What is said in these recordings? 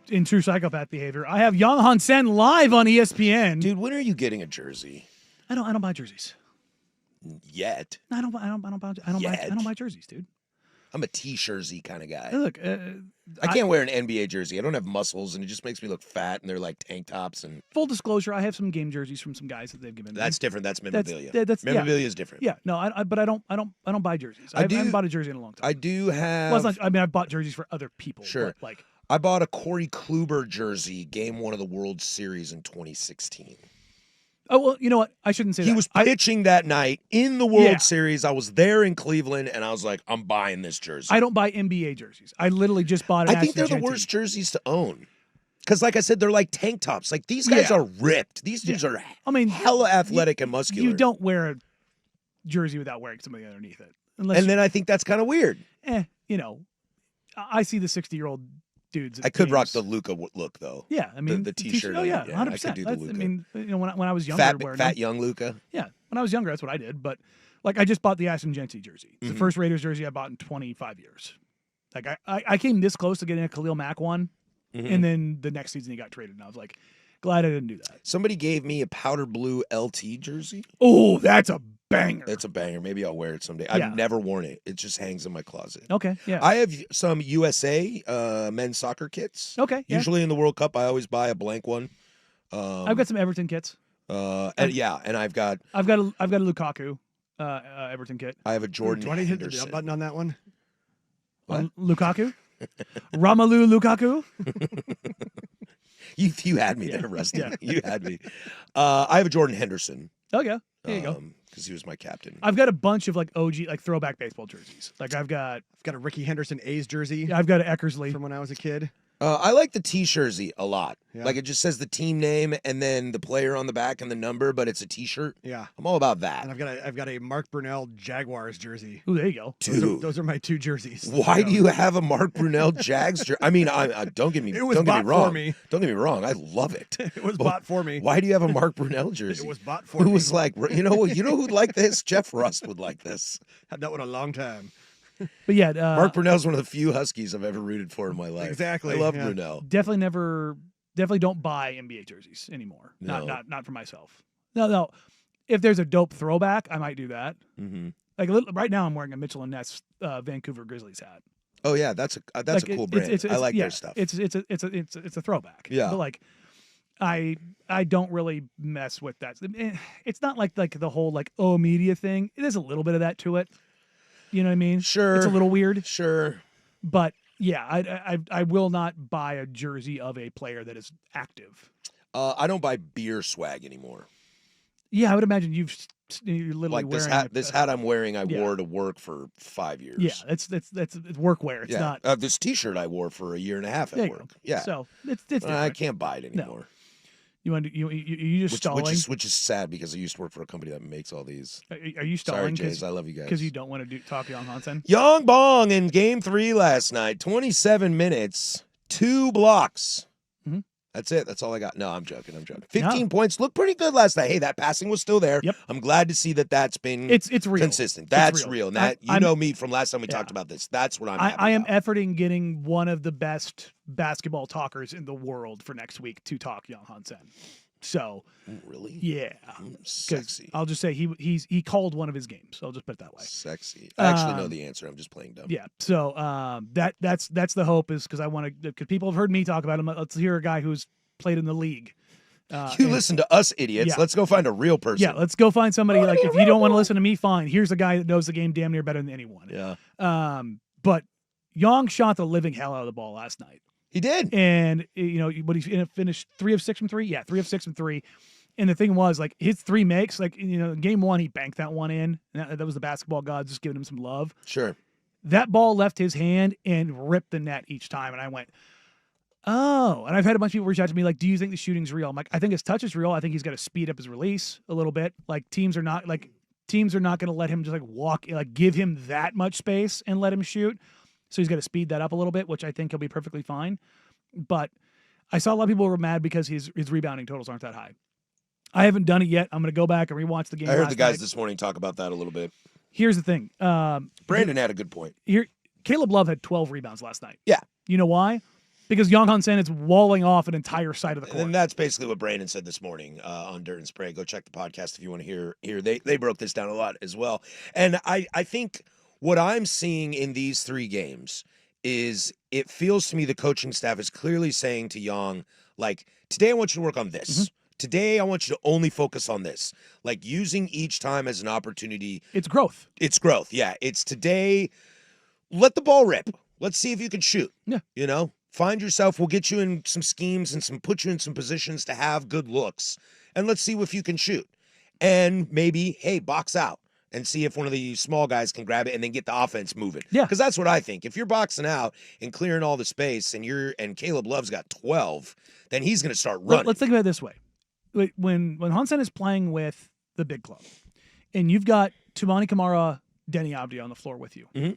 in true psychopath behavior, I have Young Han Sen live on ESPN. Dude, when are you getting a jersey? I don't buy jerseys. Yet. I don't buy jerseys, dude. I'm a T-shirtsy kind of guy. Hey, look, I can't wear an NBA jersey. I don't have muscles, and it just makes me look fat. And they're like tank tops. And full disclosure, I have some game jerseys from some guys that they've given me. that's different. That's memorabilia. Memorabilia is different. Yeah, no, but I don't buy jerseys. I haven't bought a jersey in a long time. I do have. Well, it's not, I mean, I've bought jerseys for other people. Sure. But like I bought a Corey Kluber jersey, Game 1 of the World Series in 2016. Oh, well, you know what? I shouldn't say that. He was pitching that night in the World Series. I was there in Cleveland, and I was like, I'm buying this jersey. I don't buy NBA jerseys. I literally just bought an I think they're the worst jerseys to own. Because, like I said, they're like tank tops. Like, these guys are ripped. These dudes are hella athletic and muscular. You don't wear a jersey without wearing something underneath it. And then I think that's kind of weird. You know, I see the 60-year-old dudes. I could rock the Luka look, though. Yeah, I mean the T-shirt. Oh yeah, 100%. I could do the Luka. I mean, you know, when I was younger, fat young Luka. Yeah, when I was younger, that's what I did. But like, I just bought the Ashton Genty jersey. It's the first Raiders jersey I bought in 25 years. Like, I came this close to getting a Khalil Mack one, and then the next season he got traded, and I was like, glad I didn't do that. Somebody gave me a powder blue LT jersey. Oh, that's a banger. It's a banger. Maybe I'll wear it someday. I've never worn it. It just hangs in my closet. Okay, yeah. I have some USA men's soccer kits. Okay, yeah. Usually in the World Cup, I always buy a blank one. I've got some Everton kits. And I've got a Lukaku Everton kit. I have a Jordan. Do I need to hit the Henderson. bell button on that one? Lukaku? Romelu Lukaku? You had me there, Rusty. You had me. I have a Jordan Henderson. Oh yeah, there you go. Because he was my captain. I've got a bunch of like OG, like throwback baseball jerseys. Like I've got a Ricky Henderson A's jersey. I've got an Eckersley from when I was a kid. I like the T-jersey a lot. Yeah. Like, it just says the team name and then the player on the back and the number, but it's a T-shirt. Yeah, I'm all about that. And I've got a Mark Brunell Jaguars jersey. Ooh, there you go. Dude, those are my two jerseys. Why do you have a Mark Brunell Jags jersey? I mean, don't get me It was don't get bought me wrong. for me. Don't get me wrong. I love it. It was bought for me. Why do you have a Mark Brunell jersey? It was bought for me. Who was like, you know who'd like this? Jeff Rust would like this. Had that one a long time. But yeah, Mark Brunell's one of the few Huskies I've ever rooted for in my life. Exactly. I love yeah. Brunell. Definitely don't buy NBA jerseys anymore. No. Not for myself. No. If there's a dope throwback, I might do that. Mm-hmm. Like right now, I'm wearing a Mitchell and Ness Vancouver Grizzlies hat. Oh yeah, that's a cool brand. I like their stuff. It's a throwback. Yeah. But like, I don't really mess with that. It's not like the whole like media thing. There's a little bit of that to it. You know what I mean? Sure. It's a little weird. Sure. But yeah, I will not buy a jersey of a player that is active. I don't buy beer swag anymore. Yeah, I would imagine you're literally like this wearing hat. This hat I'm wearing, I wore to work for 5 years. Yeah, it's workwear. It's not. This T-shirt I wore for a year and a half at work. Yeah. So it's I can't buy it anymore. No. You just stalling? Which is sad because I used to work for a company that makes all these. Are you stalling? Sorry, Jays. I love you guys. Because you don't want to talk Young Hansen? Young Bong in Game 3 last night. 27 minutes, 2 blocks. Mm-hmm. That's it. That's all I got. No, I'm joking. 15 points. Looked pretty good last night. Hey, that passing was still there. Yep. I'm glad to see that's been it's real. Consistent. That's it's real. And that you know me from last time we talked about this. That's what I'm happy I am about. efforting getting one of the best basketball talkers in the world for next week to talk Young Hansen. So really, yeah, sexy. I'll just say he called one of his games. So I'll just put it that way. Sexy. I actually know the answer. I'm just playing dumb. Yeah. So that's the hope is because I want to because people have heard me talk about him. Let's hear a guy who's played in the league. You listen to us idiots. Yeah. Let's go find a real person. Yeah, let's go find somebody. Like if you don't want to listen to me, fine. Here's a guy that knows the game damn near better than anyone. Yeah. But Young shot the living hell out of the ball last night. He did. And, what he finished 3 of 6 from 3? Yeah, 3 of 6 from 3. And the thing was, like, his 3 makes, like, game 1, he banked that one in. And that was the basketball gods just giving him some love. Sure. That ball left his hand and ripped the net each time. And I went, oh. And I've had a bunch of people reach out to me, like, do you think the shooting's real? I'm like, I think his touch is real. I think he's got to speed up his release a little bit. Like, teams are not going to let him just, like, walk, like, give him that much space and let him shoot. So he's got to speed that up a little bit, which I think he'll be perfectly fine. But I saw a lot of people were mad because his rebounding totals aren't that high. I haven't done it yet. I'm going to go back and rewatch the game. I heard the guys this morning talk about that a little bit. Here's the thing. Brandon had a good point. Caleb Love had 12 rebounds last night. Yeah. You know why? Because Yang Hansen is walling off an entire side of the court. And that's basically what Brandon said this morning on Dirt and Spray. Go check the podcast if you want to hear. They broke this down a lot as well. And I think what I'm seeing in these 3 games is it feels to me the coaching staff is clearly saying to Yang, like, today I want you to work on this. Mm-hmm. Today I want you to only focus on this. Like, using each time as an opportunity. It's growth. It's growth, yeah. It's today, let the ball rip. Let's see if you can shoot. Yeah. You know? Find yourself. We'll get you in some schemes and put you in some positions to have good looks. And let's see if you can shoot. And maybe, hey, box out and see if one of the small guys can grab it and then get the offense moving. Yeah. Because that's what I think. If you're boxing out and clearing all the space and Caleb Love's got 12, then he's going to start running. Let's think about it this way. When Hansen is playing with the big club and you've got Toumani Camara, Denny Avdia on the floor with you. Mm-hmm.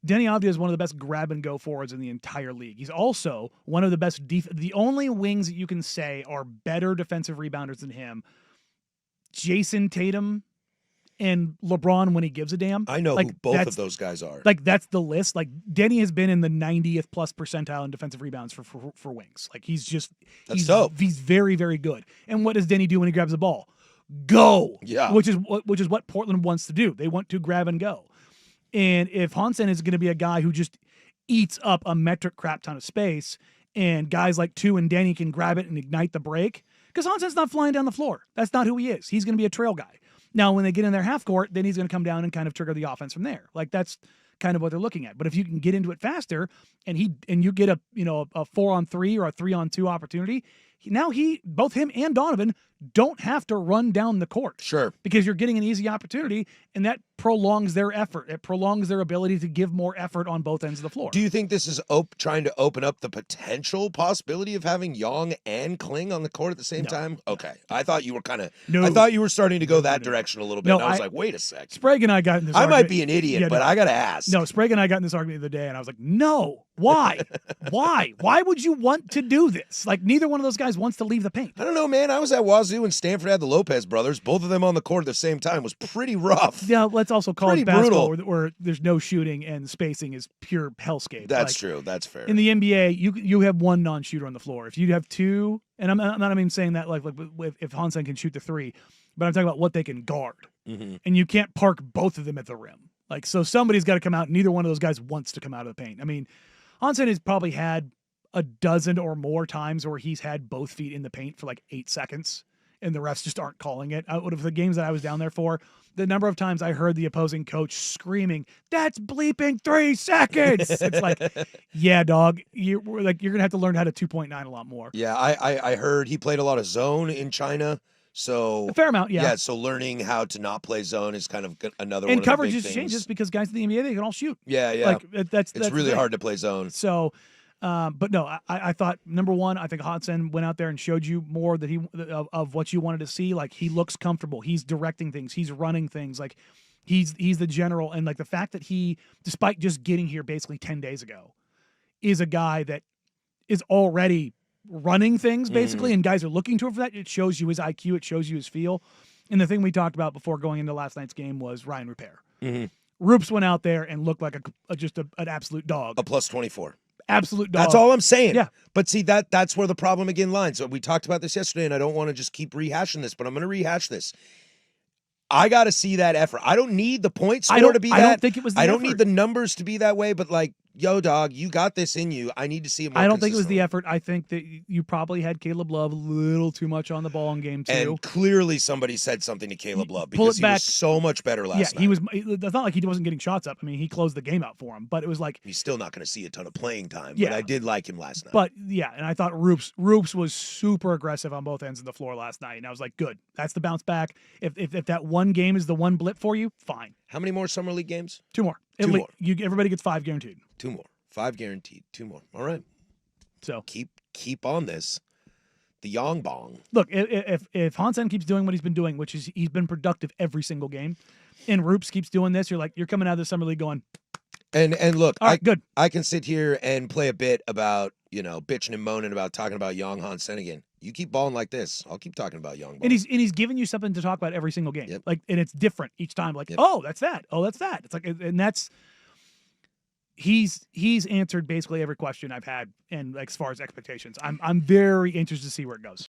Denny Avdia is one of the best grab-and-go forwards in the entire league. He's also one of the best the only wings that you can say are better defensive rebounders than him, Jason Tatum and LeBron when he gives a damn. I know who both of those guys are. Like, that's the list. Like, Denny has been in the 90th plus percentile in defensive rebounds for wings. Like, he's dope. He's very, very good. And what does Denny do when he grabs the ball? Go. Yeah. Which is what Portland wants to do. They want to grab and go. And if Hansen is going to be a guy who just eats up a metric crap ton of space, and guys like Tu and Denny can grab it and ignite the break, because Hansen's not flying down the floor. That's not who he is. He's going to be a trail guy. Now, when they get in their half court, then he's going to come down and kind of trigger the offense from there. Like, that's kind of what they're looking at. But if you can get into it faster and you get a 4-on-3 or a 3-on-2 opportunity, both him and Donovan don't have to run down the court. Sure. Because you're getting an easy opportunity, and that prolongs their effort. It prolongs their ability to give more effort on both ends of the floor. Do you think this is trying to open up the potential possibility of having Yang and Kling on the court at the same time? Okay. I thought you were I thought you were starting to go that direction a little bit. And I was like, wait a sec. Sprague and I got in this argument. I might be an idiot, but I got to ask. No, Sprague and I got in this argument the other day, and I was like, no. Why? Why would you want to do this? Like, neither one of those guys wants to leave the paint. I don't know, man. I was at Wazoo and Stanford had the Lopez brothers. Both of them on the court at the same time. It was pretty rough. Yeah, let's also call it basketball where there's no shooting and spacing is pure hellscape. That's true. That's fair. In the NBA, you have one non-shooter on the floor. If you have two, and I'm not even saying that like if Hansen can shoot the 3, but I'm talking about what they can guard. Mm-hmm. And you can't park both of them at the rim. Like, so somebody's got to come out. Neither one of those guys wants to come out of the paint. I mean, Hansen has probably had a dozen or more times where he's had both feet in the paint for like 8 seconds, and the refs just aren't calling it. Out of the games that I was down there for, the number of times I heard the opposing coach screaming, "That's bleeping 3 seconds!" It's like, yeah, dog, you're gonna have to learn how to 2.9 a lot more. Yeah, I heard he played a lot of zone in China. So a fair amount, yeah. Yeah, so learning how to not play zone is kind of another one of the coverage big just things. changes because guys in the NBA, they can all shoot. Yeah, yeah. Like, that's really hard to play zone. So, but no, I thought, number one, I think Hansen went out there and showed you more that of what you wanted to see. Like, he looks comfortable. He's directing things. He's running things. Like, he's the general. And like the fact that he, despite just getting here basically 10 days ago, is a guy that is already running things basically, and guys are looking to him for that. It shows you his IQ. It shows you his feel. And the thing we talked about before going into last night's game was Ryan Rupert. Mm-hmm. Roops went out there and looked like just an absolute dog. A plus 24. Absolute dog. That's all I'm saying. Yeah. But see, that's where the problem again lies. So we talked about this yesterday, and I don't want to just keep rehashing this, but I'm going to rehash this. I got to see that effort. I don't need the point score to be that. I don't think it was the I don't effort. need the numbers to be that way, but like, yo, dog, you got this in you. I need to see it more I don't think it was the effort. I think that you probably had Caleb Love a little too much on the ball in game 2. And clearly somebody said something to Caleb Love because he was so much better last night. He was. It's not like he wasn't getting shots up. I mean, he closed the game out for him, but it was like he's still not going to see a ton of playing time. Yeah. But I did like him last night. But yeah, and I thought Roops was super aggressive on both ends of the floor last night, and I was like, good. That's the bounce back. If that one game is the one blip for you, fine. How many more summer league games? 2 more. Two more. Everybody gets 5 guaranteed. 2 more. 5 guaranteed. 2 more. All right. So keep on this. The Yang Bong. Look, if Hansen keeps doing what he's been doing, which is he's been productive every single game, and Roops keeps doing this, you're coming out of the summer league going. And look, all right, good. I can sit here and play a bit about bitching and moaning about talking about Yang Hansen again. You keep balling like this, I'll keep talking about Yang Bong. And he's giving you something to talk about every single game. Yep. Like, and it's different each time. Like, Yep. oh, that's that. Oh, that's that. It's like, and that's. he's answered basically every question I've had, and like, as far as expectations, I'm very interested to see where it goes.